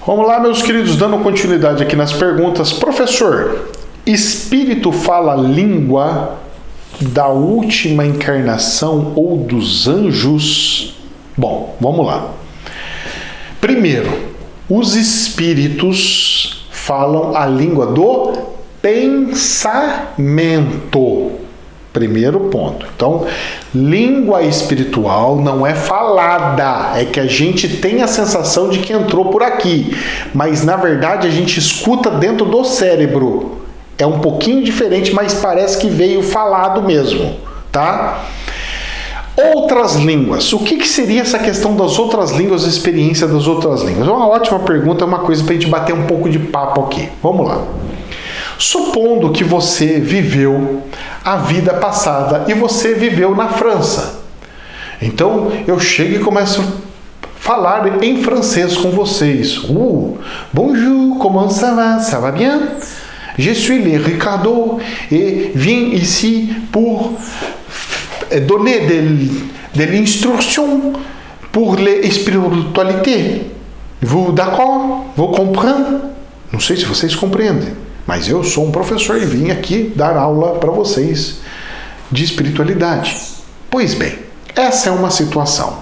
Vamos lá, meus queridos, dando continuidade aqui nas perguntas. Professor, espírito fala língua da última encarnação ou dos anjos? Bom, vamos lá. Primeiro, os espíritos falam a língua do pensamento. Primeiro ponto. Então, língua espiritual não é falada, é que a gente tem a sensação de que entrou por aqui, mas na verdade a gente escuta dentro do cérebro. É um pouquinho diferente, mas parece que veio falado mesmo, tá? Outras línguas. O que seria essa questão das outras línguas, a experiência das outras línguas? É uma ótima pergunta, é uma coisa para a gente bater um pouco de papo aqui. Vamos lá. Supondo que você viveu a vida passada e você viveu na França. Então, eu chego e começo a falar em francês com vocês. Bonjour, comment ça va? Ça va bien? Je suis le Ricardo et viens ici pour donner de l'instruction pour l'espiritualité. Vous d'accord? Vous comprenez? Não sei se vocês compreendem, mas eu sou um professor e vim aqui dar aula para vocês de espiritualidade. Pois bem, essa é uma situação.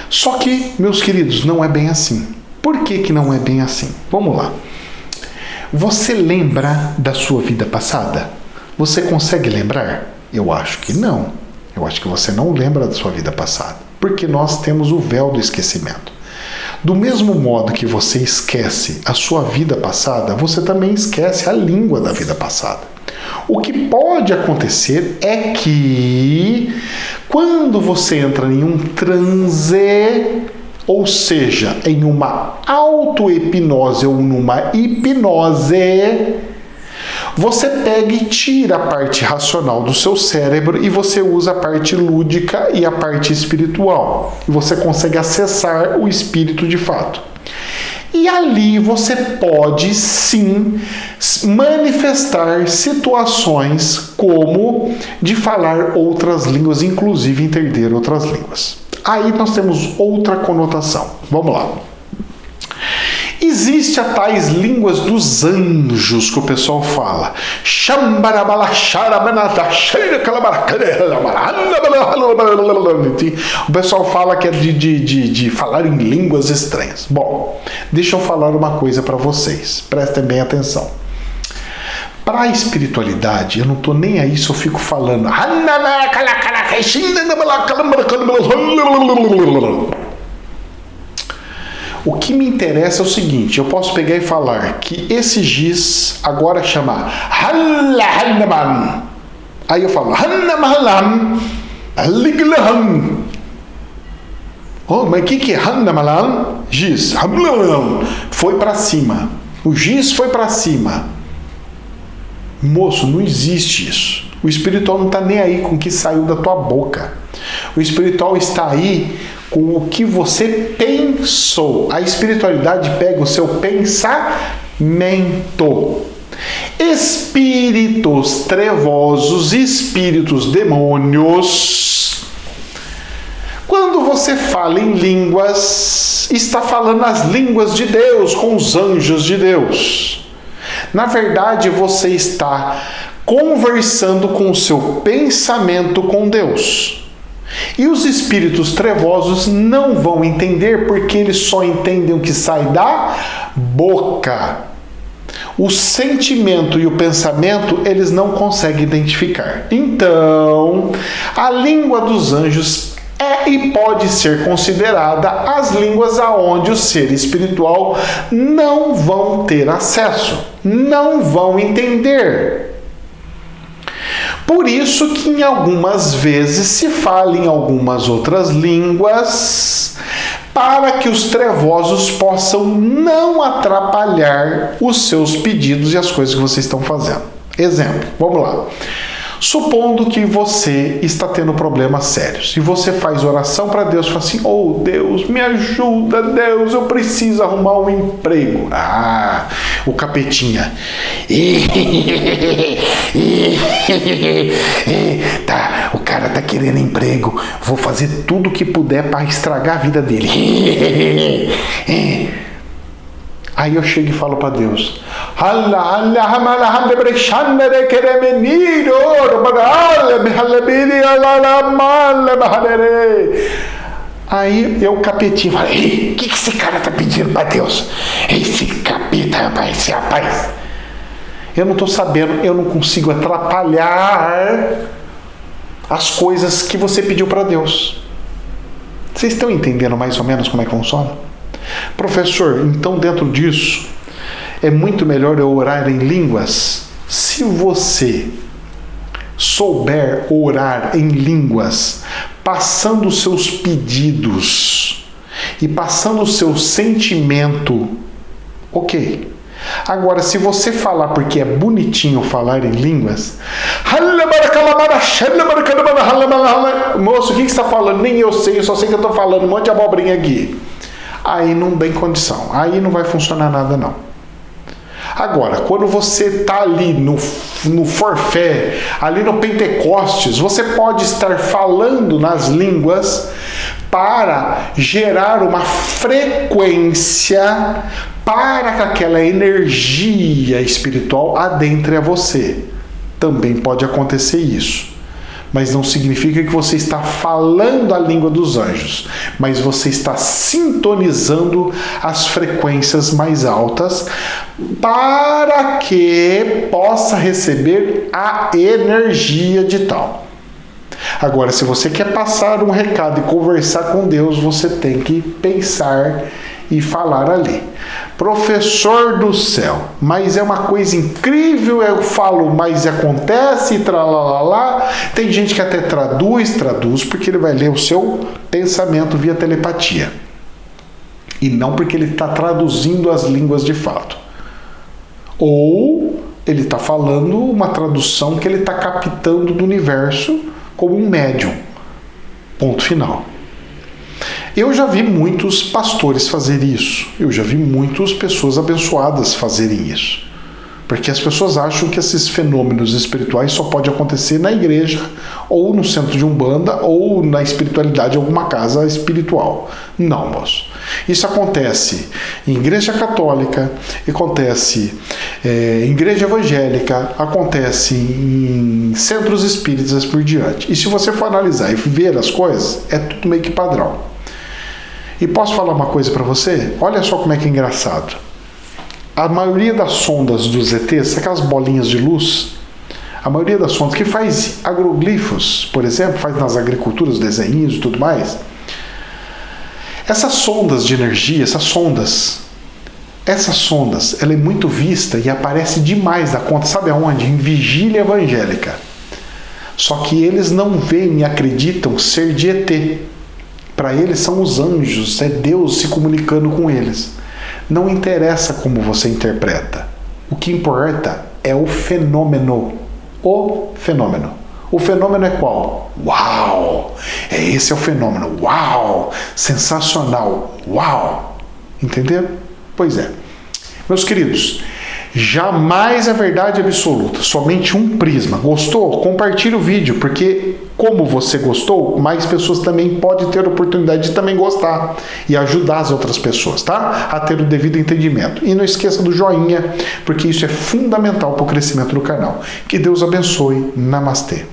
Só que, meus queridos, não é bem assim. Por que não é bem assim? Vamos lá. Você lembra da sua vida passada? Você consegue lembrar? Eu acho que não. Eu acho que você não lembra da sua vida passada, porque nós temos o véu do esquecimento. Do mesmo modo que você esquece a sua vida passada, você também esquece a língua da vida passada. O que pode acontecer é que, quando você entra em um transe, ou seja, em uma auto-hipnose ou numa hipnose, você pega e tira a parte racional do seu cérebro e você usa a parte lúdica e a parte espiritual. E você consegue acessar o espírito de fato. E ali você pode sim manifestar situações como de falar outras línguas, inclusive entender outras línguas. Aí nós temos outra conotação. Vamos lá. Existe a tais línguas dos anjos que o pessoal fala. O pessoal fala que é de falar em línguas estranhas. Bom, deixa eu falar uma coisa para vocês. Prestem bem atenção. Para a espiritualidade, eu não estou nem aí se eu fico falando. O que me interessa é o seguinte, eu posso pegar e falar que esse giz agora chama Hannaman. Aí eu falo oh, mas o que é Hannaman? Giz. Foi para cima. O giz foi para cima. Moço, não existe isso. O espiritual não está nem aí com o que saiu da tua boca. O espiritual está aí com o que você pensou. A espiritualidade pega o seu pensamento. Espíritos trevosos, espíritos demônios. Quando você fala em línguas, está falando as línguas de Deus, com os anjos de Deus. Na verdade, você está conversando com o seu pensamento com Deus. E os espíritos trevosos não vão entender, porque eles só entendem o que sai da boca. O sentimento e o pensamento eles não conseguem identificar. Então, a língua dos anjos é e pode ser considerada as línguas aonde o ser espiritual não vão ter acesso, não vão entender. Por isso que em algumas vezes se fala em algumas outras línguas, para que os trevosos possam não atrapalhar os seus pedidos e as coisas que vocês estão fazendo. Exemplo, vamos lá. Supondo que você está tendo problemas sérios e você faz oração para Deus, fala assim: oh Deus, me ajuda, Deus, eu preciso arrumar um emprego. Ah, o capetinha. Tá, o cara tá querendo emprego, vou fazer tudo o que puder para estragar a vida dele. Aí eu chego e falo para Deus. Aí eu capetinho falei, o que esse cara tá pedindo para Deus? Esse capeta, rapaz, esse rapaz. Eu não estou sabendo, eu não consigo atrapalhar as coisas que você pediu para Deus. Vocês estão entendendo mais ou menos como é que funciona? Professor, então dentro disso, é muito melhor eu orar em línguas? Se você souber orar em línguas, passando os seus pedidos e passando o seu sentimento, ok. Agora, se você falar porque é bonitinho falar em línguas, moço, o que você está falando? Nem eu sei, eu só sei que eu estou falando um monte de abobrinha aqui. Aí não tem condição, aí não vai funcionar nada não. Agora, quando você está ali no forfé, ali no Pentecostes, você pode estar falando nas línguas para gerar uma frequência para que aquela energia espiritual adentre a você. Também pode acontecer isso. Mas não significa que você está falando a língua dos anjos, mas você está sintonizando as frequências mais altas para que possa receber a energia de tal. Agora, se você quer passar um recado e conversar com Deus, você tem que pensar e falar ali. Professor do céu, mas é uma coisa incrível, eu falo, mas acontece, tralalá. Tem gente que até traduz, porque ele vai ler o seu pensamento via telepatia. E não porque ele está traduzindo as línguas de fato. Ou ele está falando uma tradução que ele está captando do universo como um médium. Ponto final. Eu já vi muitos pastores fazerem isso. Eu já vi muitas pessoas abençoadas fazerem isso. Porque as pessoas acham que esses fenômenos espirituais só podem acontecer na igreja, ou no centro de Umbanda, ou na espiritualidade de alguma casa espiritual. Não, moço. Isso acontece em igreja católica, acontece em igreja evangélica, acontece em centros espíritas por diante. E se você for analisar e ver as coisas, é tudo meio que padrão. E posso falar uma coisa para você? Olha só como é que é engraçado. A maioria das sondas dos ETs, aquelas bolinhas de luz, a maioria das sondas que faz agroglifos, por exemplo, faz nas agriculturas, desenhos e tudo mais, essas sondas de energia, essas sondas, ela é muito vista e aparece demais da conta, sabe aonde? Em vigília evangélica. Só que eles não veem e acreditam ser de ET. Para eles são os anjos, é Deus se comunicando com eles. Não interessa como você interpreta. O que importa é o fenômeno. O fenômeno. O fenômeno é qual? Uau! Esse é o fenômeno. Uau! Sensacional. Uau! Entenderam? Pois é. Meus queridos, jamais a verdade absoluta, somente um prisma. Gostou? Compartilhe o vídeo, porque como você gostou, mais pessoas também podem ter a oportunidade de também gostar e ajudar as outras pessoas, tá? A ter o devido entendimento. E não esqueça do joinha, porque isso é fundamental para o crescimento do canal. Que Deus abençoe. Namastê.